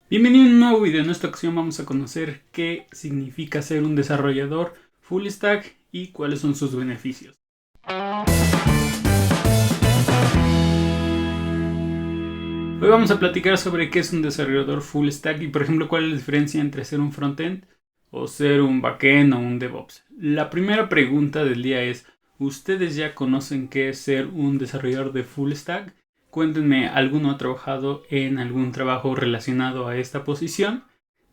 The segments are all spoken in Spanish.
Bienvenido a un nuevo video. En esta ocasión vamos a conocer qué significa ser un desarrollador full stack y cuáles son sus beneficios. Hoy vamos a platicar sobre qué es un desarrollador full stack y por ejemplo cuál es la diferencia entre ser un frontend o ser un backend o un DevOps. La primera pregunta del día es: ¿ustedes ya conocen qué es ser un desarrollador de full stack? Cuéntenme, ¿alguno ha trabajado en algún trabajo relacionado a esta posición?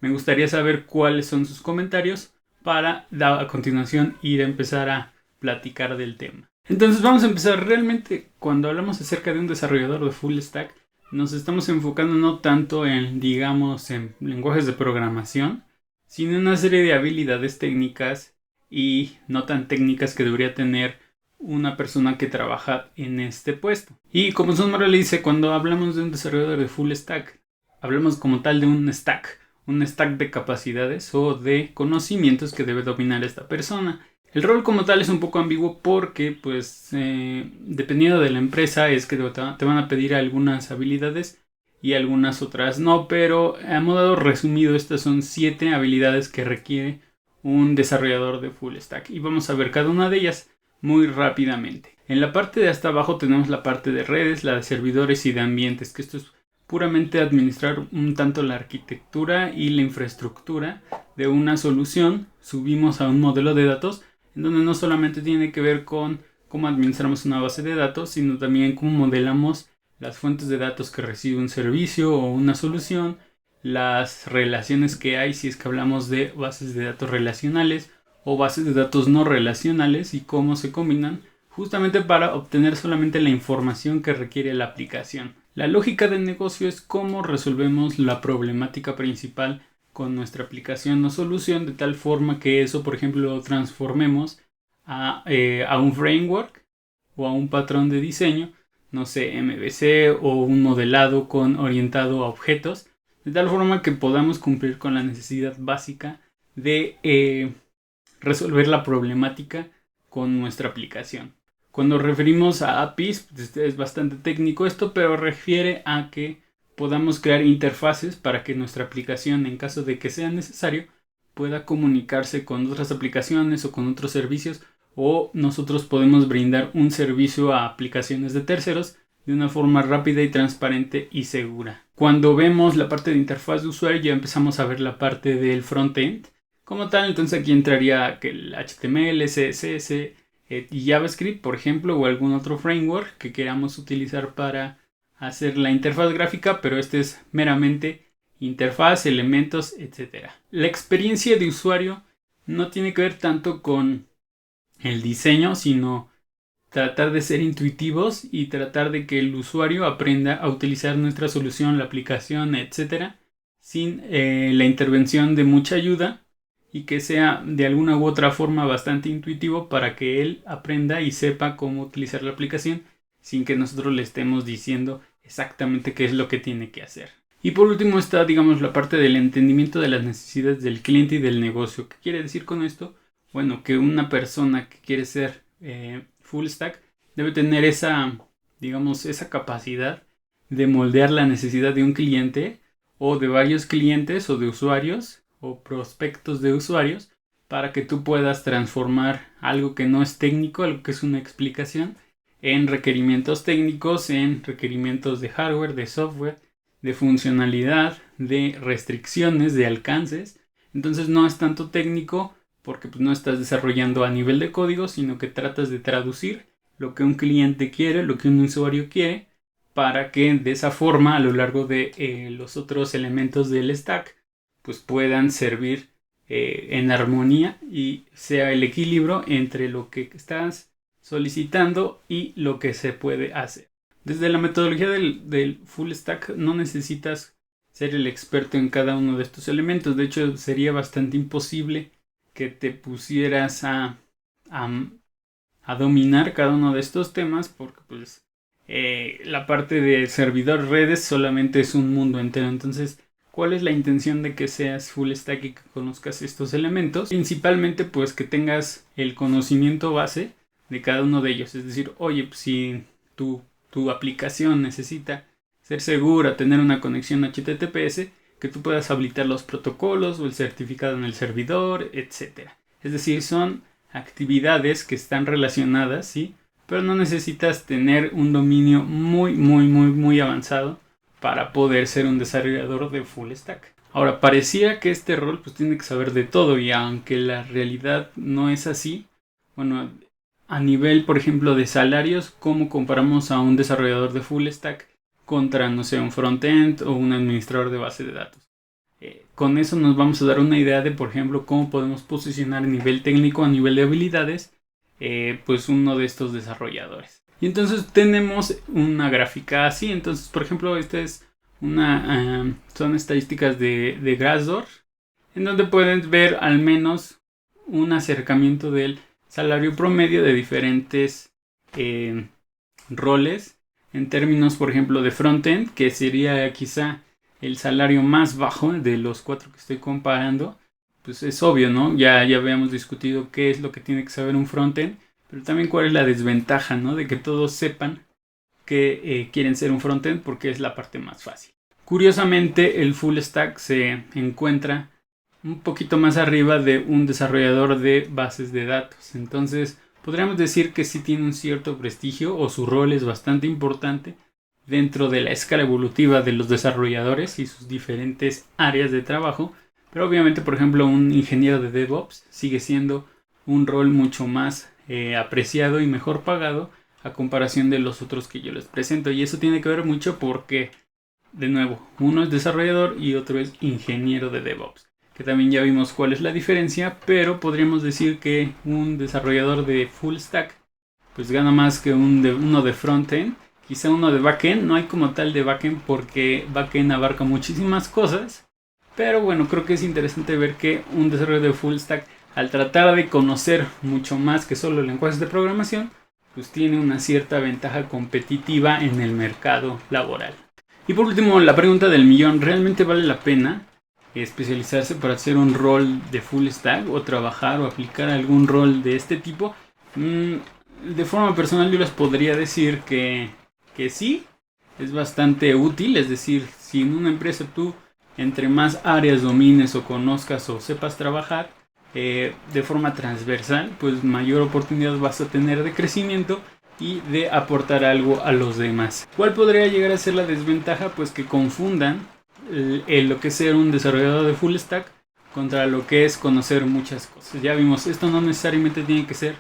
Me gustaría saber cuáles son sus comentarios para a continuación ir a empezar a platicar del tema. Entonces vamos a empezar. Realmente cuando hablamos acerca de un desarrollador de full stack nos estamos enfocando no tanto en, digamos, en lenguajes de programación, sino en una serie de habilidades técnicas y no tan técnicas que debería tener una persona que trabaja en este puesto. Y como su nombre le dice, cuando hablamos de un desarrollador de full stack, hablamos como tal de un stack de capacidades o de conocimientos que debe dominar esta persona. El rol como tal es un poco ambiguo porque, pues, dependiendo de la empresa, es que te van a pedir algunas habilidades y algunas otras no, pero a modo resumido, estas son 7 habilidades que requiere un desarrollador de full stack. Y vamos a ver cada una de ellas muy rápidamente. En la parte de hasta abajo tenemos la parte de redes, la de servidores y de ambientes, que esto es puramente administrar un tanto la arquitectura y la infraestructura de una solución. Subimos a un modelo de datos en donde no solamente tiene que ver con cómo administramos una base de datos, sino también cómo modelamos las fuentes de datos que recibe un servicio o una solución, las relaciones que hay si es que hablamos de bases de datos relacionales o bases de datos no relacionales y cómo se combinan justamente para obtener solamente la información que requiere la aplicación. La lógica del negocio es cómo resolvemos la problemática principal con nuestra aplicación o solución de tal forma que eso, por ejemplo, lo transformemos a un framework o a un patrón de diseño, no sé, MVC o un modelado orientado a objetos, de tal forma que podamos cumplir con la necesidad básica de resolver la problemática con nuestra aplicación. Cuando referimos a APIs, pues es bastante técnico esto, pero refiere a que podamos crear interfaces para que nuestra aplicación, en caso de que sea necesario, pueda comunicarse con otras aplicaciones o con otros servicios, o nosotros podemos brindar un servicio a aplicaciones de terceros de una forma rápida y transparente y segura. Cuando vemos la parte de interfaz de usuario, ya empezamos a ver la parte del frontend como tal. Entonces aquí entraría que el HTML, CSS y JavaScript, por ejemplo, o algún otro framework que queramos utilizar para hacer la interfaz gráfica, pero este es meramente interfaz, elementos, etc. La experiencia de usuario no tiene que ver tanto con el diseño, sino tratar de ser intuitivos y tratar de que el usuario aprenda a utilizar nuestra solución, la aplicación, etc. sin la intervención de mucha ayuda, y que sea de alguna u otra forma bastante intuitivo para que él aprenda y sepa cómo utilizar la aplicación sin que nosotros le estemos diciendo exactamente qué es lo que tiene que hacer. Y por último está, digamos, la parte del entendimiento de las necesidades del cliente y del negocio. ¿Qué quiere decir con esto? Bueno, que una persona que quiere ser full stack debe tener esa, digamos, esa capacidad de moldear la necesidad de un cliente o de varios clientes o de usuarios o prospectos de usuarios para que tú puedas transformar algo que no es técnico, algo que es una explicación, en requerimientos técnicos, en requerimientos de hardware, de software, de funcionalidad, de restricciones, de alcances. Entonces no es tanto técnico porque pues no estás desarrollando a nivel de código, sino que tratas de traducir lo que un cliente quiere, lo que un usuario quiere, para que de esa forma a lo largo de los otros elementos del stack pues puedan servir en armonía y sea el equilibrio entre lo que estás solicitando y lo que se puede hacer. Desde la metodología del full stack no necesitas ser el experto en cada uno de estos elementos. De hecho, sería bastante imposible que te pusieras a dominar cada uno de estos temas, porque pues la parte de servidor redes solamente es un mundo entero. Entonces, ¿cuál es la intención de que seas full stack y que conozcas estos elementos? Principalmente pues que tengas el conocimiento base de cada uno de ellos. Es decir, oye, pues, si tu aplicación necesita ser segura, tener una conexión HTTPS, que tú puedas habilitar los protocolos o el certificado en el servidor, etc. Es decir, son actividades que están relacionadas, ¿sí? Pero no necesitas tener un dominio muy avanzado para poder ser un desarrollador de full stack. Ahora, parecía que este rol pues tiene que saber de todo, y aunque la realidad no es así, bueno, a nivel, por ejemplo, de salarios, ¿cómo comparamos a un desarrollador de full stack contra, no sé, un frontend o un administrador de base de datos? Con eso nos vamos a dar una idea de, por ejemplo, cómo podemos posicionar a nivel técnico, a nivel de habilidades, pues uno de estos desarrolladores. Y entonces tenemos una gráfica así. Entonces, por ejemplo, esta es son estadísticas de Glassdoor, en donde pueden ver al menos un acercamiento del salario promedio de diferentes roles en términos, por ejemplo, de frontend, que sería quizá el salario más bajo de los 4 que estoy comparando. Pues es obvio, ¿no? Ya habíamos discutido qué es lo que tiene que saber un frontend, pero también cuál es la desventaja, ¿no? De que todos sepan que quieren ser un frontend, porque es la parte más fácil. Curiosamente, el full stack se encuentra un poquito más arriba de un desarrollador de bases de datos. Entonces, podríamos decir que sí tiene un cierto prestigio, o su rol es bastante importante dentro de la escala evolutiva de los desarrolladores y sus diferentes áreas de trabajo. Pero obviamente, por ejemplo, un ingeniero de DevOps sigue siendo un rol mucho más apreciado y mejor pagado a comparación de los otros que yo les presento. Y eso tiene que ver mucho porque, de nuevo, uno es desarrollador y otro es ingeniero de DevOps, que también ya vimos cuál es la diferencia, pero podríamos decir que un desarrollador de full stack pues gana más que uno de frontend. Quizá uno de backend, no hay como tal de backend porque backend abarca muchísimas cosas, pero bueno, creo que es interesante ver que un desarrollador de full stack, al tratar de conocer mucho más que solo lenguajes de programación, pues tiene una cierta ventaja competitiva en el mercado laboral. Y por último, la pregunta del millón: ¿realmente vale la pena especializarse para hacer un rol de full stack o trabajar o aplicar algún rol de este tipo? De forma personal yo les podría decir que sí, es bastante útil. Es decir, si en una empresa tú entre más áreas domines o conozcas o sepas trabajar de forma transversal, pues mayor oportunidad vas a tener de crecimiento y de aportar algo a los demás. ¿Cuál podría llegar a ser la desventaja? Pues que confundan lo que es ser un desarrollador de full stack contra lo que es conocer muchas cosas. Ya vimos, esto no necesariamente tiene que ser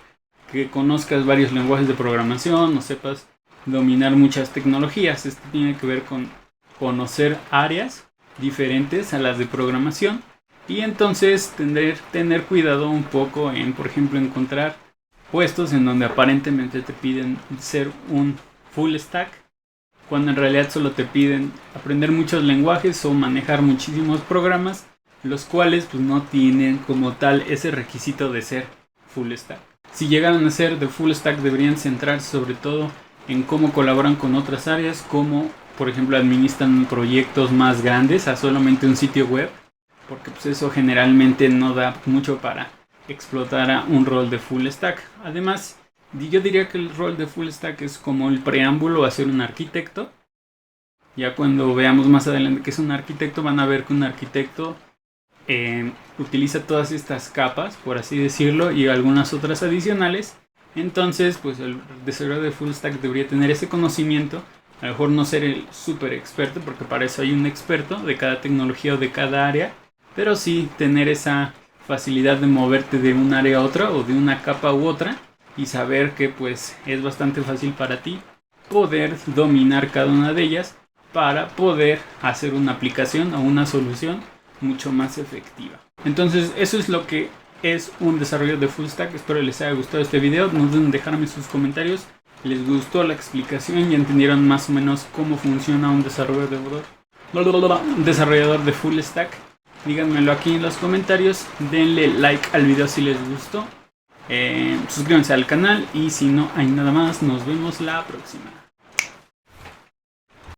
que conozcas varios lenguajes de programación o sepas dominar muchas tecnologías. Esto tiene que ver con conocer áreas diferentes a las de programación, y entonces tener cuidado un poco en, por ejemplo, encontrar puestos en donde aparentemente te piden ser un full stack, cuando en realidad solo te piden aprender muchos lenguajes o manejar muchísimos programas, los cuales pues no tienen como tal ese requisito de ser full stack. Si llegaran a ser de full stack, deberían centrarse sobre todo en cómo colaboran con otras áreas, como por ejemplo administran proyectos más grandes a solamente un sitio web, porque pues eso generalmente no da mucho para explotar a un rol de full stack. Además, yo diría que el rol de full stack es como el preámbulo a ser un arquitecto. Ya cuando veamos más adelante que es un arquitecto, van a ver que un arquitecto utiliza todas estas capas, por así decirlo, y algunas otras adicionales. Entonces, pues el desarrollador de full stack debería tener ese conocimiento. A lo mejor no ser el super experto, porque para eso hay un experto de cada tecnología o de cada área, pero sí tener esa facilidad de moverte de un área a otra o de una capa u otra, y saber que pues es bastante fácil para ti poder dominar cada una de ellas para poder hacer una aplicación o una solución mucho más efectiva. Entonces eso es lo que es un desarrollo de full stack. Espero les haya gustado este video. No duden en dejarme sus comentarios. ¿Les gustó la explicación? ¿Ya entendieron más o menos cómo funciona un desarrollador de full stack? Díganmelo aquí en los comentarios. Denle like al video si les gustó. Suscríbanse al canal, y si no hay nada más, nos vemos la próxima.